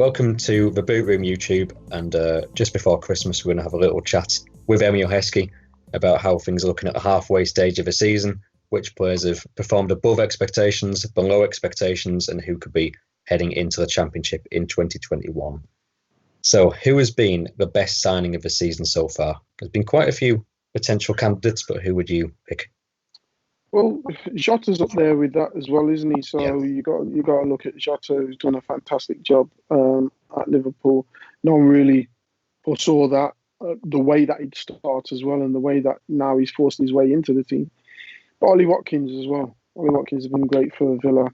welcome to the Boot Room YouTube, and just before Christmas we're going to have a little chat with Emile Heskey about how things are looking at the halfway stage of the season, which players have performed above expectations, below expectations, and who could be heading into the Championship in 2021. So who has been the best signing of the season so far? There's been quite a few potential candidates, but who would you pick? Well, Jota's up there with that as well, isn't he? So you got to look at Jota, who's done a fantastic job at Liverpool. No one really foresaw that the way that he'd start as well, and the way that now he's forced his way into the team. But Ollie Watkins as well. Ollie Watkins has been great for Villa.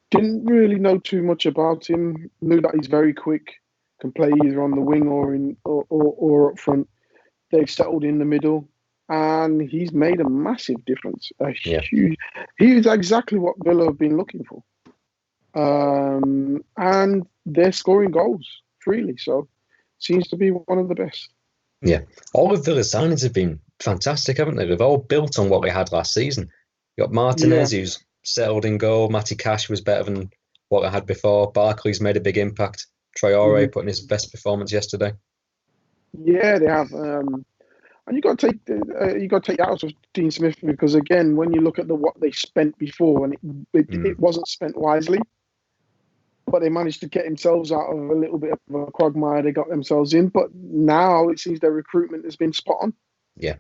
Didn't really know too much about him. Knew that he's very quick, can play either on the wing or up front. They've settled in the middle. And he's made a massive difference. Huge. He's exactly what Villa have been looking for. And they're scoring goals freely. So seems to be one of the best. Yeah. All of Villa's signings have been fantastic, haven't they? They've all built on what they had last season. You got Martinez, who's settled in goal. Matty Cash was better than what they had before. Barkley's made a big impact. Traore putting his best performance yesterday. Yeah, they have. And you got to take that out of Dean Smith, because again, when you look at what they spent before, and it wasn't spent wisely, but they managed to get themselves out of a little bit of a quagmire. They got themselves in, but now it seems their recruitment has been spot on. Yeah,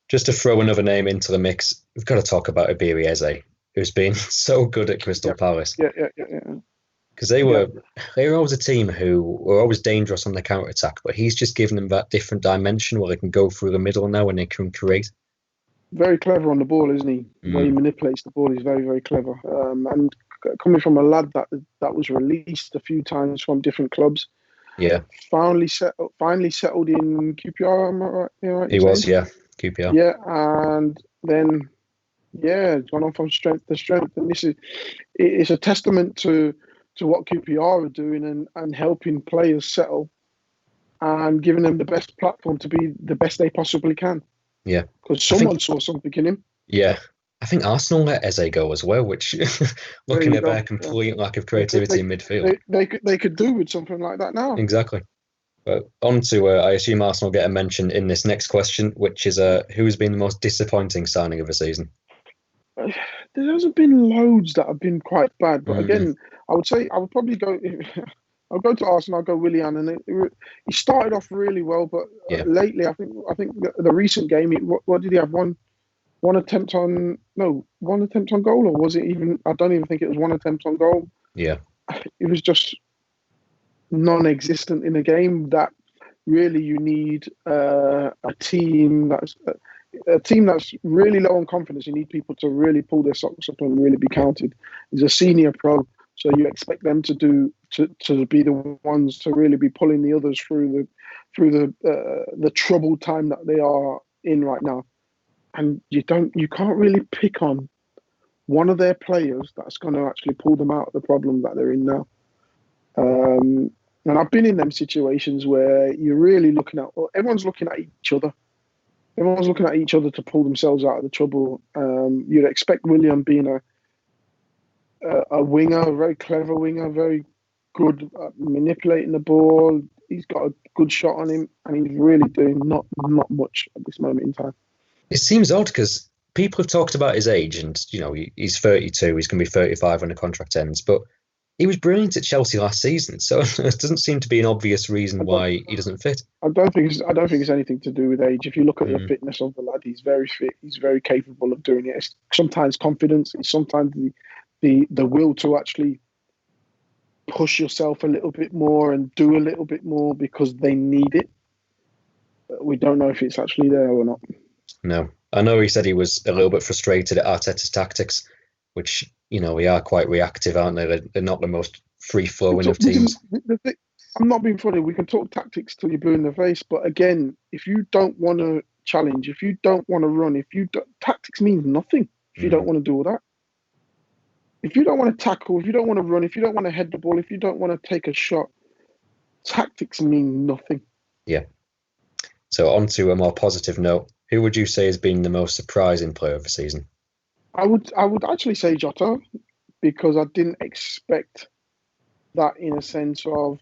just to throw another name into the mix, we've got to talk about Emile Heskey, who's been so good at Crystal Palace. Yeah. Because they were always a team who were always dangerous on the counter-attack, but he's just given them that different dimension where they can go through the middle now and they can create. Very clever on the ball, isn't he? The way he manipulates the ball is very, very clever. And coming from a lad that was released a few times from different clubs. Yeah. Finally settled in QPR, am I right? He was, QPR. Yeah, and then, gone on from strength to strength. And it's a testament to what QPR are doing and helping players settle and giving them the best platform to be the best they possibly can. Yeah. Because someone saw something in him. Yeah. I think Arsenal let Eze go as well, which, looking at their complete lack of creativity in midfield. They could do with something like that now. Exactly. But on to, I assume Arsenal get a mention in this next question, which is who's been the most disappointing signing of the season? There hasn't been loads that have been quite bad, but again, I would probably go. I'll go to Arsenal. I'll go Willian, and he started off really well, but lately, I think the recent game, what did he have? One attempt on goal, or was it even? I don't even think it was one attempt on goal. Yeah, it was just non-existent in a game that really you need a team that's really low on confidence. You need people to really pull their socks up and really be counted. He's a senior pro, so you expect them to be the ones to really be pulling the others through the troubled time that they are in right now. And you can't really pick on one of their players that's going to actually pull them out of the problem that they're in now. And I've been in them situations where you're really looking at, everyone's looking at each other. Everyone's looking at each other to pull themselves out of the trouble. You'd expect Willian being a winger, a very clever winger, very good at manipulating the ball. He's got a good shot on him, and he's really doing not much at this moment in time. It seems odd because people have talked about his age, and he's 32. He's going to be 35 when the contract ends, but he was brilliant at Chelsea last season, so it doesn't seem to be an obvious reason why he doesn't fit. I don't think it's anything to do with age. If you look at the fitness of the lad, he's very fit. He's very capable of doing it. It's sometimes confidence. It's sometimes the will to actually push yourself a little bit more and do a little bit more because they need it. We don't know if it's actually there or not. No. I know he said he was a little bit frustrated at Arteta's tactics, which, we are quite reactive, aren't they? They're not the most free-flowing of teams. I'm not being funny. We can talk tactics till you're blue in the face, but again, if you don't want to challenge, if you don't want to run, tactics means nothing if you don't want to do all that. If you don't want to tackle, if you don't want to run, if you don't want to head the ball, if you don't want to take a shot, tactics mean nothing. Yeah. So on to a more positive note, who would you say has been the most surprising player of the season? I would actually say Jota, because I didn't expect that in a sense of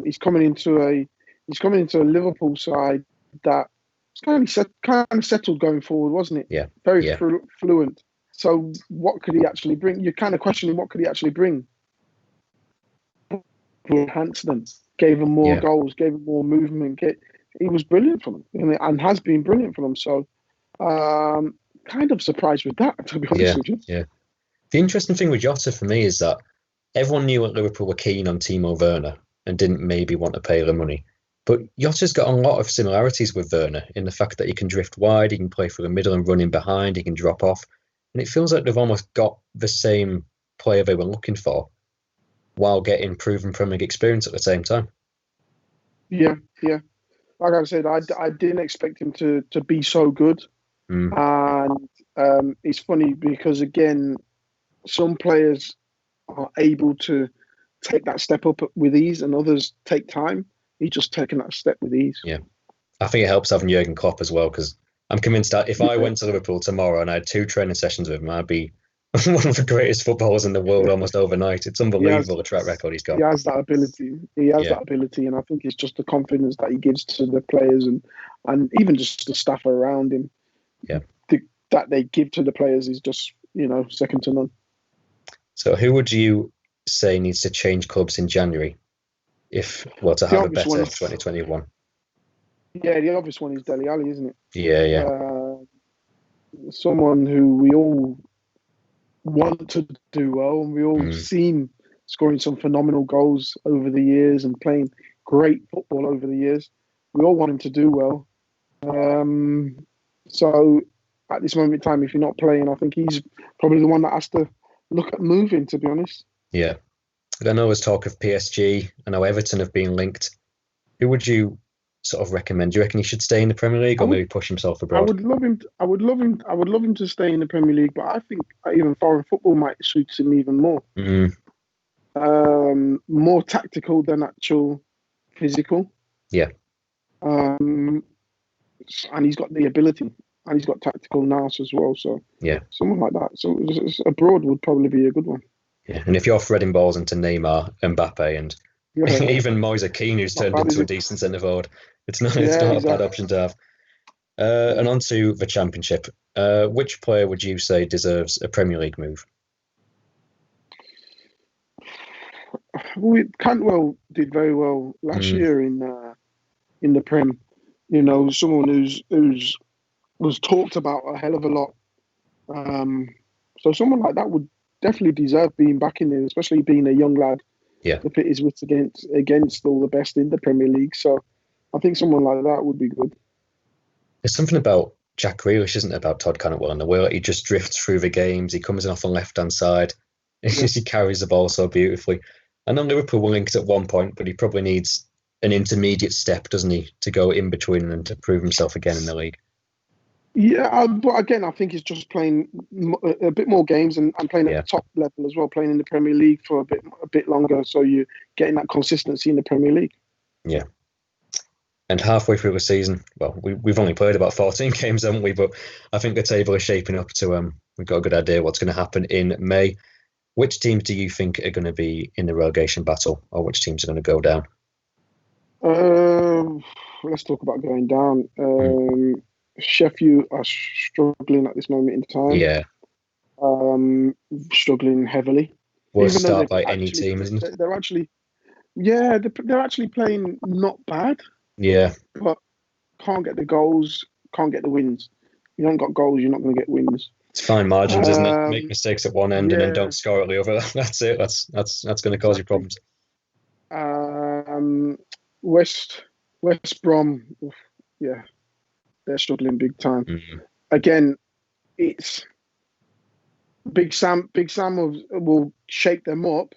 He's coming into a Liverpool side that was kind of settled going forward, wasn't it? Yeah. Very fluent. So what could he actually bring? You're kind of questioning what could he actually bring. Enhanced them, gave them more goals, gave them more movement. He was brilliant for them, and has been brilliant for them. So, kind of surprised with that, to be honest with you. Yeah. The interesting thing with Jota for me is that everyone knew that Liverpool were keen on Timo Werner and didn't maybe want to pay the money. But Jota's got a lot of similarities with Werner in the fact that he can drift wide, he can play through the middle and run in behind, he can drop off. And it feels like they've almost got the same player they were looking for while getting proven Premier League experience at the same time. Yeah. Like I said, I didn't expect him to be so good. And it's funny because, again, some players are able to take that step up with ease and others take time. He's just taken that step with ease. Yeah. I think it helps having Jurgen Klopp as well, because I'm convinced that if I went to Liverpool tomorrow and I had 2 training sessions with him, I'd be one of the greatest footballers in the world almost overnight. It's unbelievable the track record he's got. He has that ability. That ability, and I think it's just the confidence that he gives to the players and even just the staff around him. Yeah. That they give to the players is just, second to none. So who would you say needs to change clubs in January to have a better 2021? Yeah, the obvious one is Dele Alli, isn't it? Yeah. Someone who we all want to do well, and we all seen scoring some phenomenal goals over the years and playing great football over the years. We all want him to do well. So at this moment in time, if you're not playing, I think he's probably the one that has to look at moving, to be honest. Yeah. I know there's talk of PSG. I know Everton have been linked. Who would you sort of recommend? Do you reckon he should stay in the Premier League or maybe push himself abroad? I would love him to stay in the Premier League, but I think even foreign football might suit him even more. More tactical than actual physical. Yeah. And he's got the ability, and he's got tactical nous as well. So yeah, someone like that. So abroad would probably be a good one. Yeah, and if you're threading balls into Neymar, Mbappe, and even Moise Kean, who's turned into a decent centre forward, it's not a bad option to have. And on to the Championship. Which player would you say deserves a Premier League move? Cantwell did very well last year in the Prem. Someone who's was talked about a hell of a lot. So someone like that would definitely deserve being back in there, especially being a young lad. Yeah, to pit his wits against all the best in the Premier League. So I think someone like that would be good. There's something about Jack Grealish, isn't it, about Todd Cantwell, and the way that he just drifts through the games. He comes in off the left-hand side. He carries the ball so beautifully. I know Liverpool were linked at one point, but he probably needs an intermediate step, doesn't he, to go in between and to prove himself again in the league. Yeah, but again, I think he's just playing a bit more games and playing at the top level as well, playing in the Premier League for a bit longer, so you're getting that consistency in the Premier League. Yeah. And halfway through the season, well, we've only played about 14 games, haven't we? But I think the table is shaping up to we've got a good idea what's going to happen in May. Which teams do you think are going to be in the relegation battle, or which teams are going to go down? Let's talk about going down. Sheffield are struggling at this moment in time. Yeah. Struggling heavily. Worst start by any team, isn't it? They're actually playing not bad. Yeah. But can't get the goals, can't get the wins. You haven't got goals, you're not going to get wins. It's fine margins, isn't it? Make mistakes at one end and then don't score at the other. That's it. That's going to cause you problems. West Brom, they're struggling big time. Again, it's Big Sam will shake them up,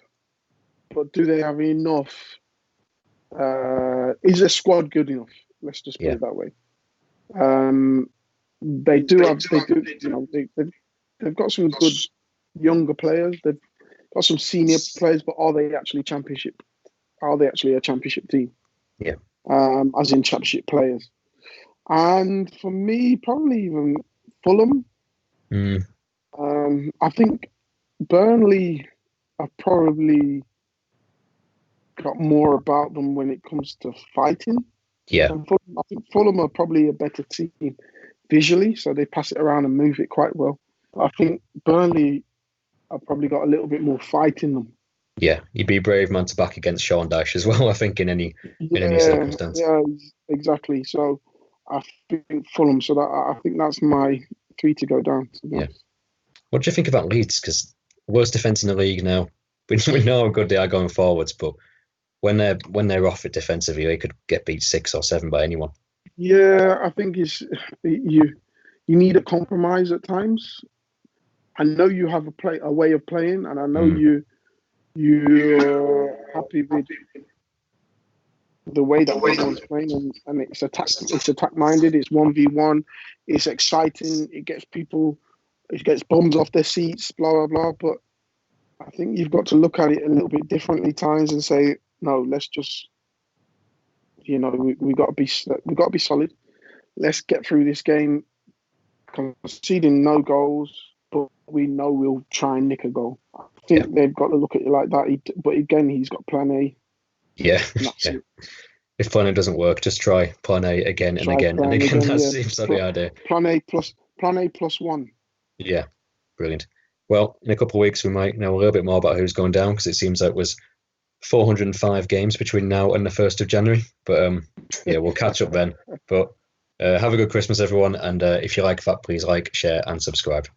but do they have enough? Is their squad good enough? Let's just put it that way. They've got some good younger players. They've got some senior players, but are they actually championship? Are they actually a championship team? Yeah. As in championship players. And for me, probably even Fulham. I think Burnley are probably got more about them when it comes to fighting. Yeah. And Fulham, I think Fulham are probably a better team visually, so they pass it around and move it quite well. I think Burnley have probably got a little bit more fight in them. Yeah, you'd be a brave man to back against Sean Dyche as well, I think, in any circumstance. Yeah, exactly. So I think Fulham. So I think that's my 3 to go down. Yeah. What do you think about Leeds? Because worst defence in the league now. We know how good they are going forwards, but when they're off it defensively, they could get beat 6 or 7 by anyone. Yeah, I think you need a compromise at times. I know you have a way of playing, and I know you're happy with the way that everyone's playing, and it's attack minded. It's 1v1. It's exciting. It gets bums off their seats. Blah blah blah. But I think you've got to look at it a little bit differently times and say, no, let's just, we got to be solid. Let's get through this game, conceding no goals, but we know we'll try and nick a goal. I think they've got to look at it like that. But again, he's got plan A. Yeah. If plan A doesn't work, just try plan A again and again and again. That seems like the idea. Plan A plus 1. Yeah, brilliant. Well, in a couple of weeks, we might know a little bit more about who's going down, because it seems like it was 405 games between now and the 1st of January. But we'll catch up then. But have a good Christmas, everyone. And if you like that, please like, share, and subscribe.